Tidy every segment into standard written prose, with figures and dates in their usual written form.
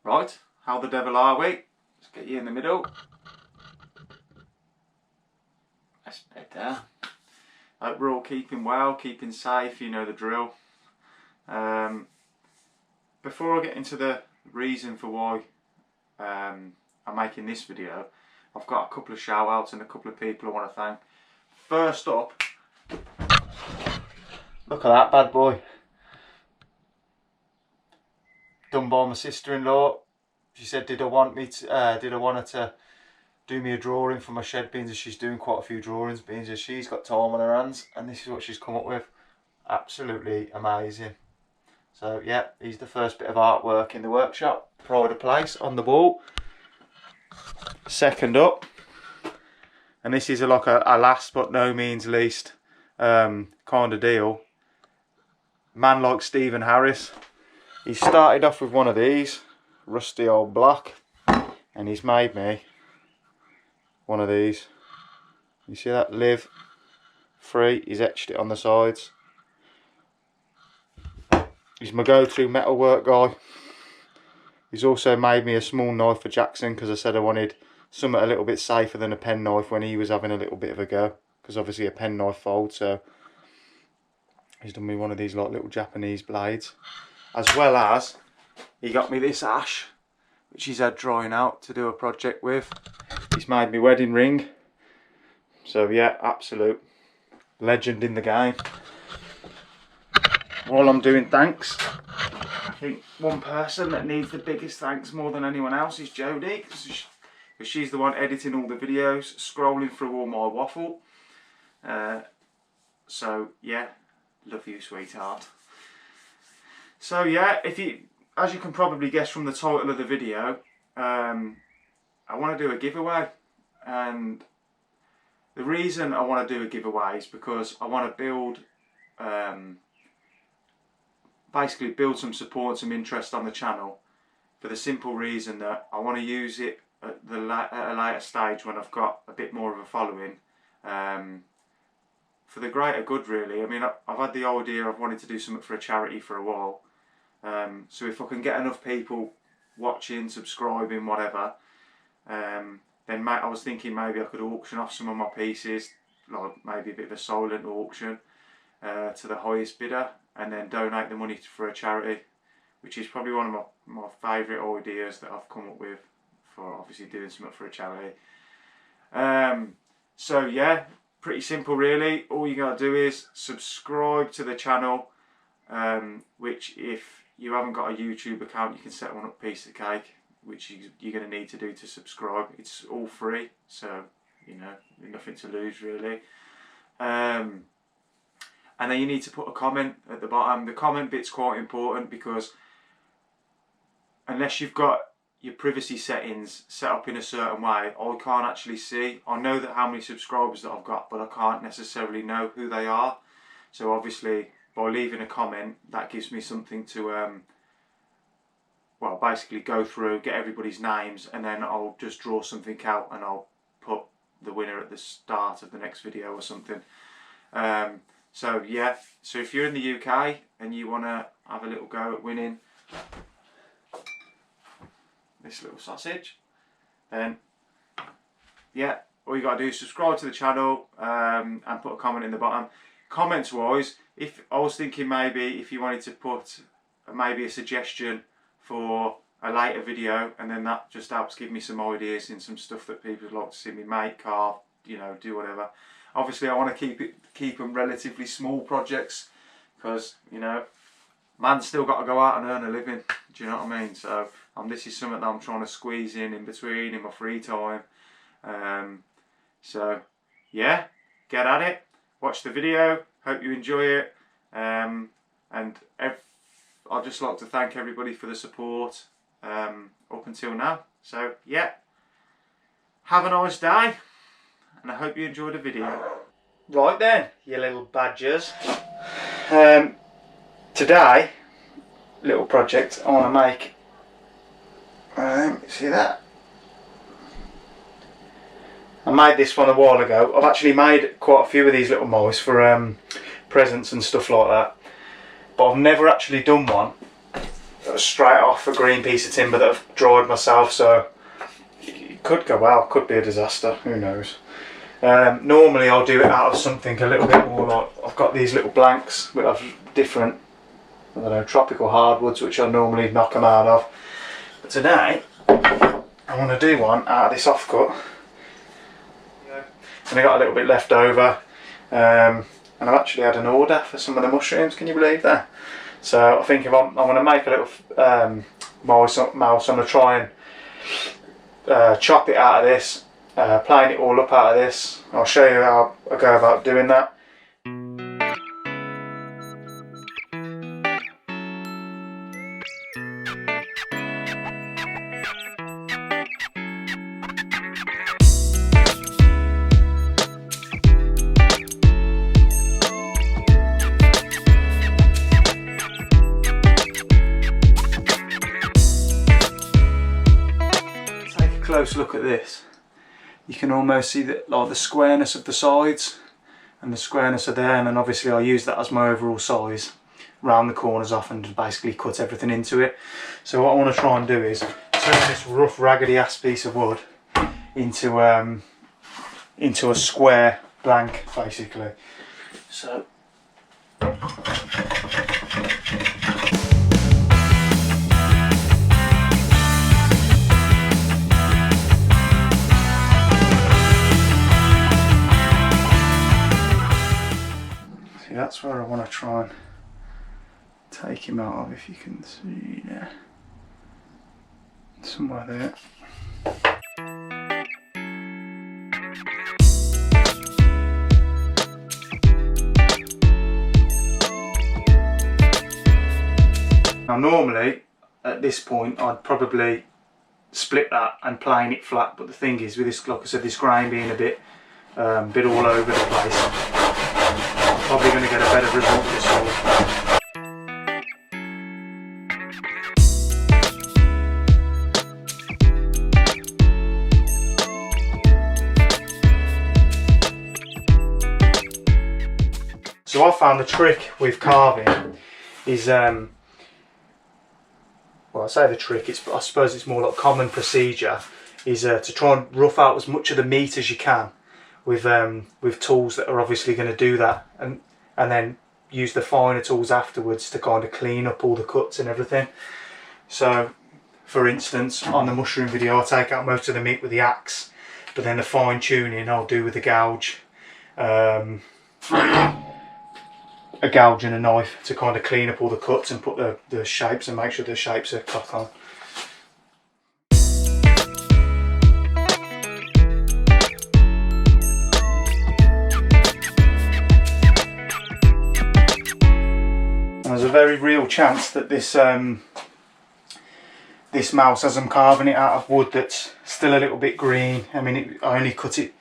Right, how the devil are we? Let's get you in the middle. That's better. Hope we're all keeping well, keeping safe, you know the drill. Before I get into the reason for why I'm making this video, I've got a couple of shout outs and a couple of people I want to thank. First up, look at that bad boy. Done by my sister-in-law. She said, did I want her to do me a drawing for my shed, being as she's doing quite a few drawings, being as she's got time on her hands, and this is what she's come up with. Absolutely amazing. So yeah, he's the first bit of artwork in the workshop. Pride of place on the wall. Second up, and this is like a last but no means least kind of deal. Man like Stephen Harris. He started off with one of these, rusty old block, and he's made me one of these. You see that? Live free. He's etched it on the sides. He's my go-to metalwork guy. He's also made me a small knife for Jackson, because I said I wanted something a little bit safer than a pen knife when he was having a little bit of a go, because obviously a pen knife folds. So he's done me one of these like little Japanese blades, as well as he got me this ash which he's had drying out to do a project with. He's made me wedding ring. So yeah, absolute legend in the game. While I'm doing thanks, I think one person that needs the biggest thanks more than anyone else is Jodie, because she's the one editing all the videos, scrolling through all my waffle. So yeah, love you, sweetheart. So yeah, as you can probably guess from the title of the video, I want to do a giveaway, and the reason I want to do a giveaway is because I want to build, basically build some support, some interest on the channel, for the simple reason that I want to use it at a later stage when I've got a bit more of a following, for the greater good really. I mean, I've had the idea of wanting to do something for a charity for a while. So if I can get enough people watching, subscribing, whatever, then I was thinking maybe I could auction off some of my pieces, like maybe a bit of a silent auction, to the highest bidder, and then donate the money for a charity, which is probably one of my favourite ideas that I've come up with for obviously doing something for a charity. So yeah, pretty simple really. All you gotta do is subscribe to the channel, which if you haven't got a YouTube account, you can set one up, piece of cake, which you're going to need to do to subscribe. It's all free, so you know, nothing to lose really. And then you need to put a comment at the bottom. The comment bit's quite important, because unless you've got your privacy settings set up in a certain way, I can't actually see. I know that how many subscribers that I've got, but I can't necessarily know who they are. So obviously, by leaving a comment, that gives me something to, well, basically go through, get everybody's names, and then I'll just draw something out and I'll put the winner at the start of the next video or something. So yeah, so if you're in the UK and you want to have a little go at winning this little sausage, then yeah, all you got to do is subscribe to the channel, and put a comment in the bottom. Comments wise, if I was thinking maybe if you wanted to put maybe a suggestion for a later video, and then that just helps give me some ideas in some stuff that people would like to see me make, carve, you know, do whatever. Obviously I want to keep them relatively small projects, because you know, man's still got to go out and earn a living, do you know what I mean? So this is something that I'm trying to squeeze in between in my free time. So yeah, get at it. Watch the video, hope you enjoy it, and I'd just like to thank everybody for the support up until now. So yeah, have a nice day, and I hope you enjoyed the video. Right then, you little badgers. Today, little project I want to make. See that? I made this one a while ago. I've actually made quite a few of these little mice for presents and stuff like that, but I've never actually done one straight off a green piece of timber that I've dried myself, so it could go well, could be a disaster, who knows. Normally I'll do it out of something a little bit more like, I've got these little blanks with different, I don't know, tropical hardwoods which I normally knock them out of. But today I want to do one out of this offcut. And I got a little bit left over, and I've actually had an order for some of the mushrooms, can you believe that? So I think if I want to make a little mouse, I'm going to try and chop it out of this, plane it all up out of this. I'll show you how I go about doing that. Close look at this. You can almost see that, like, the squareness of the sides and the squareness of there, and then obviously I use that as my overall size, round the corners off and basically cut everything into it. So what I want to try and do is turn this rough raggedy ass piece of wood into a square blank basically. So that's where I want to try and take him out of, if you can see there. Somewhere there. Now normally at this point I'd probably split that and plane it flat, but the thing is with this, like I said, this grain being a bit all over the place, probably going to get a better result this way. So I found the trick with carving is, well, I say the trick, I suppose it's more like common procedure, is to try and rough out as much of the meat as you can with tools that are obviously going to do that, and then use the finer tools afterwards to kind of clean up all the cuts and everything. So for instance, on the mushroom video I'll take out most of the meat with the axe, but then the fine tuning I'll do with the gouge, a gouge and a knife to kind of clean up all the cuts and put the shapes and make sure the shapes are cut on. There's a very real chance that this this mouse, as I'm carving it out of wood that's still a little bit green, I mean I only cut it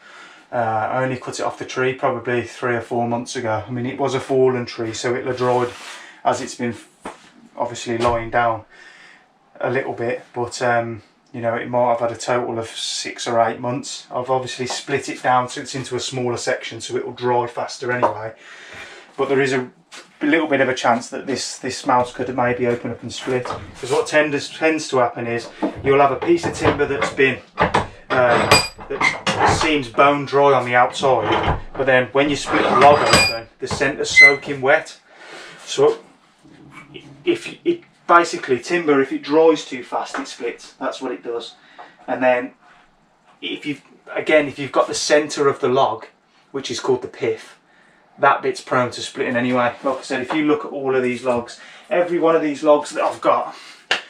off the tree probably 3 or 4 months ago. I mean it was a fallen tree, so it'll have dried as it's been obviously lying down a little bit, but you know, it might have had a total of 6 or 8 months. I've obviously split it down so it's into a smaller section so it will dry faster anyway, but there is a little bit of a chance that this mouse could maybe open up and split, because what tends to happen is you'll have a piece of timber that's been that seems bone dry on the outside, but then when you split the log open the centre's soaking wet. So if it basically, timber, if it dries too fast it splits, that's what it does. And then if you've got the centre of the log, which is called the pith, that bit's prone to splitting anyway. Like I said, if you look at all of these logs, every one of these logs that I've got,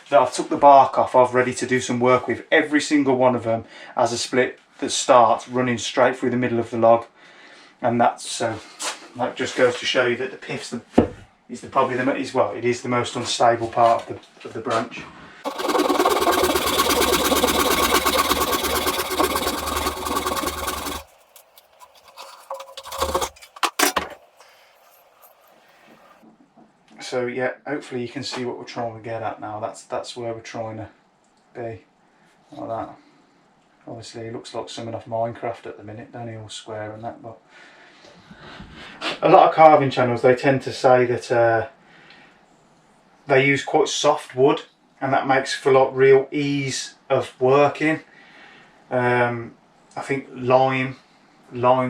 that I've took the bark off, I've ready to do some work with, every single one of them has a split that starts running straight through the middle of the log. And that just goes to show you that the pith is the most unstable part of the branch. So yeah, hopefully you can see what we're trying to get at now. That's where we're trying to be, like that. Obviously it looks like something off Minecraft at the minute, don't he, all square and that, but a lot of carving channels, they tend to say that they use quite soft wood, and that makes for like real ease of working. I think lime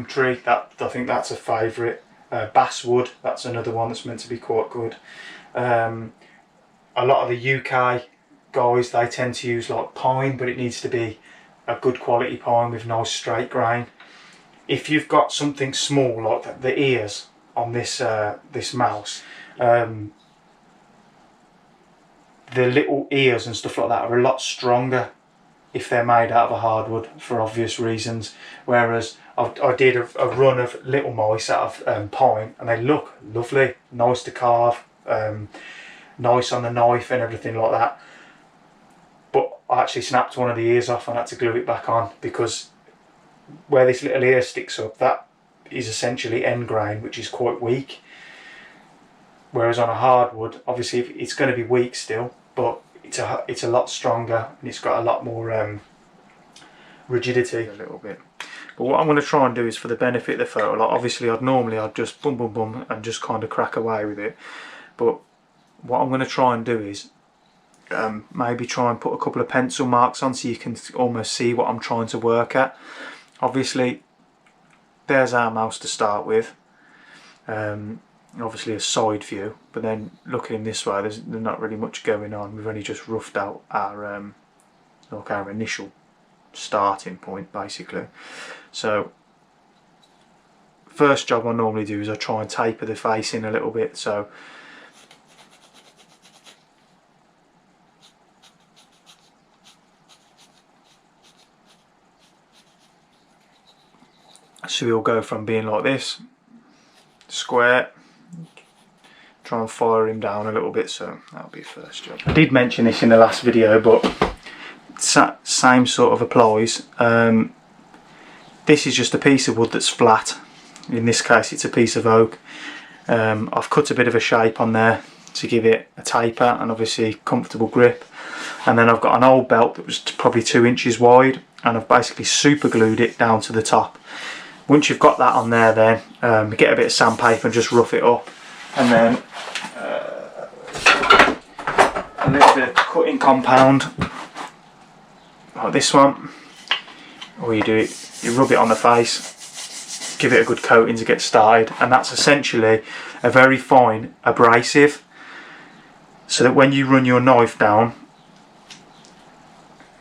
tree, I think that's a favourite. Basswood, that's another one that's meant to be quite good. A lot of the UK guys, they tend to use like pine, but it needs to be a good quality pine with nice straight grain. If you've got something small like the ears on this this mouse, the little ears and stuff like that are a lot stronger if they're made out of a hardwood, for obvious reasons. Whereas I did a run of little mice out of pine, and they look lovely, nice to carve, nice on the knife and everything like that. But I actually snapped one of the ears off and had to glue it back on, because where this little ear sticks up, that is essentially end grain, which is quite weak. Whereas on a hardwood, obviously it's going to be weak still, but it's a lot stronger, and it's got a lot more rigidity. A little bit. But what I'm going to try and do is, for the benefit of the photo, like obviously I'd just boom and just kind of crack away with it. But what I'm going to try and do is maybe try and put a couple of pencil marks on, so you can almost see what I'm trying to work at. Obviously there's our mouse to start with, obviously a side view, but then looking in this way, there's not really much going on. We've only just roughed out our like our initial starting point basically. So first job I normally do is I try and taper the face in a little bit, so we'll go from being like this, square, try and fire him down a little bit, so that'll be first job. I did mention this in the last video, but same sort of applies. This is just a piece of wood that's flat. In this case it's a piece of oak. I've cut a bit of a shape on there to give it a taper and obviously comfortable grip, and then I've got an old belt that was probably 2 inches wide, and I've basically super glued it down to the top. Once you've got that on there, then get a bit of sandpaper and just rough it up, and then a little bit of cutting compound like this one. All you do is you rub it on the face, give it a good coating to get started, and that's essentially a very fine abrasive, so that when you run your knife down,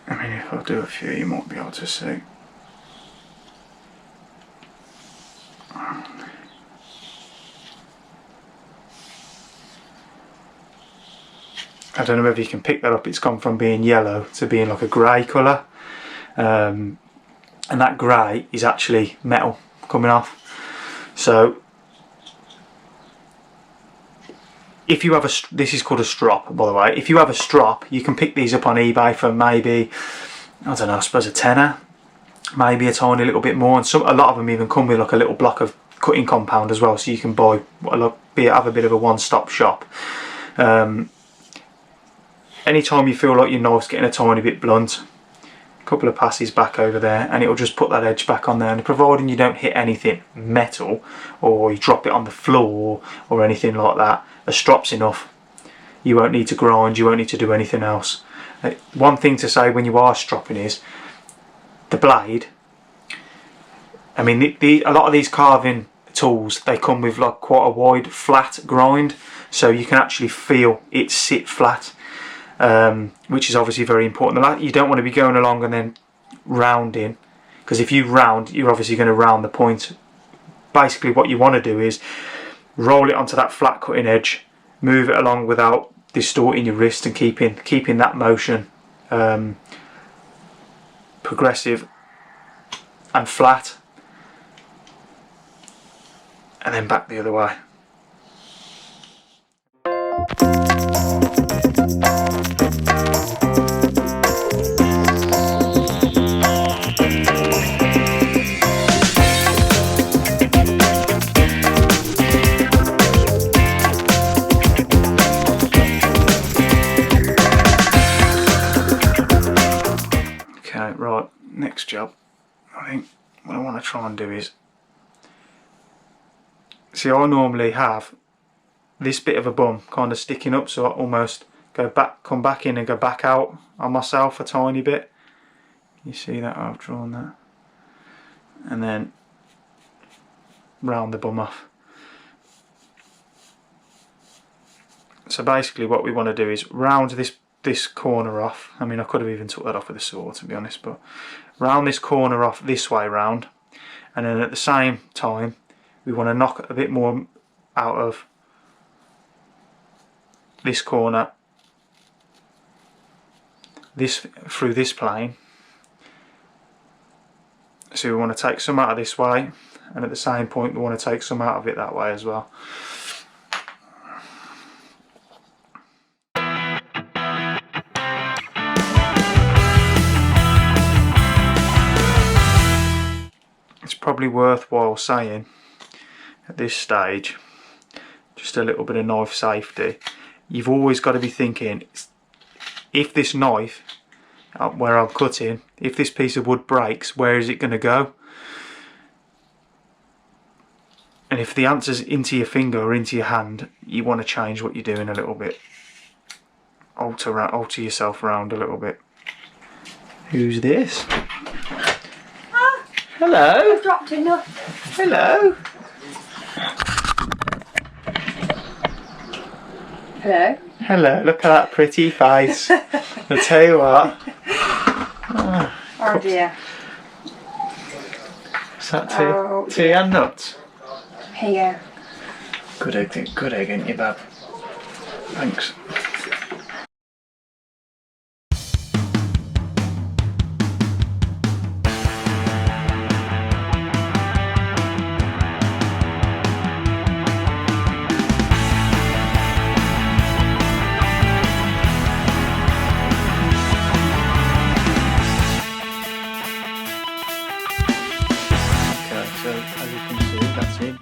I mean, if I do a few you might be able to see. I don't know if you can pick that up, it's gone from being yellow to being like a grey colour, and that grey is actually metal coming off. So if you have this is called a strop, by the way. If you have a strop, you can pick these up on eBay for maybe, I don't know, I suppose a tenner, maybe a tiny little bit more, and a lot of them even come with like a little block of cutting compound as well, so you can buy, have a bit of a one-stop shop. Anytime you feel like your knife's getting a tiny bit blunt, a couple of passes back over there, and it'll just put that edge back on there, and providing you don't hit anything metal or you drop it on the floor or anything like that, a strop's enough. You won't need to grind, you won't need to do anything else. One thing to say when you are stropping is the blade. I mean, a lot of these carving tools, they come with like quite a wide flat grind, so you can actually feel it sit flat, which is obviously very important. You don't want to be going along and then rounding, because if you round, you're obviously going to round the point. Basically what you want to do is roll it onto that flat cutting edge, move it along without distorting your wrist, and keeping that motion progressive and flat, and then back the other way. Okay, right, next job. I think what I want to try and do is, see, I normally have this bit of a bum kind of sticking up, so I almost come back in and go back out on myself a tiny bit. You see that? I've drawn that. And then round the bum off. So basically what we want to do is round this corner off. I mean, I could have even took that off with a saw, to be honest, but round this corner off this way round, and then at the same time we want to knock a bit more out of this corner, this through this plane. So we want to take some out of this way, and at the same point we want to take some out of it that way as well. It's probably worthwhile saying at this stage, just a little bit of knife safety. You've always got to be thinking, if this knife, where I'm cutting, if this piece of wood breaks, where is it going to go? And if the answer's into your finger or into your hand, you want to change what you're doing a little bit. Alter yourself around a little bit. Who's this? Ah, hello. I dropped a nut. Hello. Hello. Hello, look at that pretty face. I'll tell you what. Oh dear. Is that tea and nuts? Here. Good egg, ain't you, Bab? Thanks.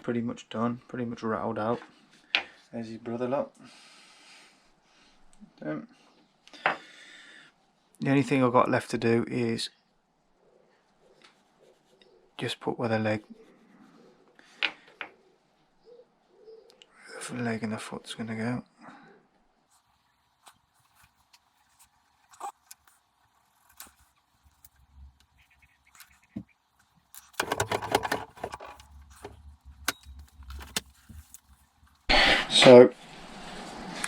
Pretty much done, pretty much rattled out. There's his brother, look. The only thing I've got left to do is just put where the leg and the foot's going to go. So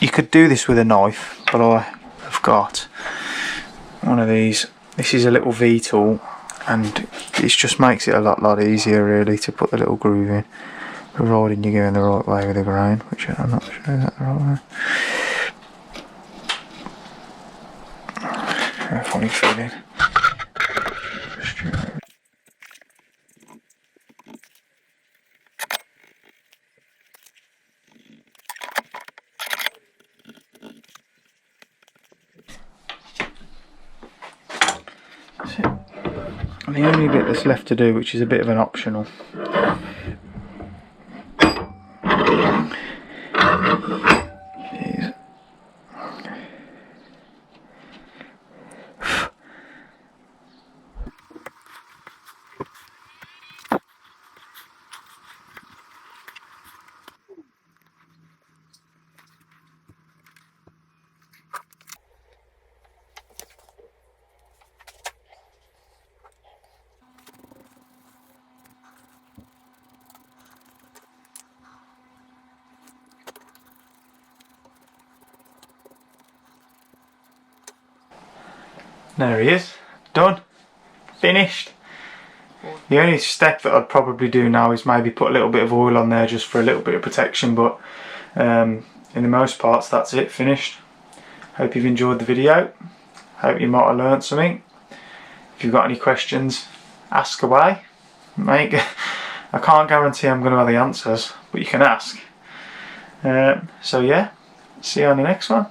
you could do this with a knife, but I have got one of these. This is a little V tool, and it just makes it a lot easier really to put the little groove in, providing you're going the right way with the grain, which I'm not sure is that the right way. Funny feeling. And the only bit that's left to do, which is a bit of an optional, is there he is, done, finished. The only step that I'd probably do now is maybe put a little bit of oil on there just for a little bit of protection, but in the most parts that's it, finished. Hope you've enjoyed the video, hope you might have learnt something. If you've got any questions, ask away. I can't guarantee I'm going to have the answers, but you can ask. So yeah, see you on the next one.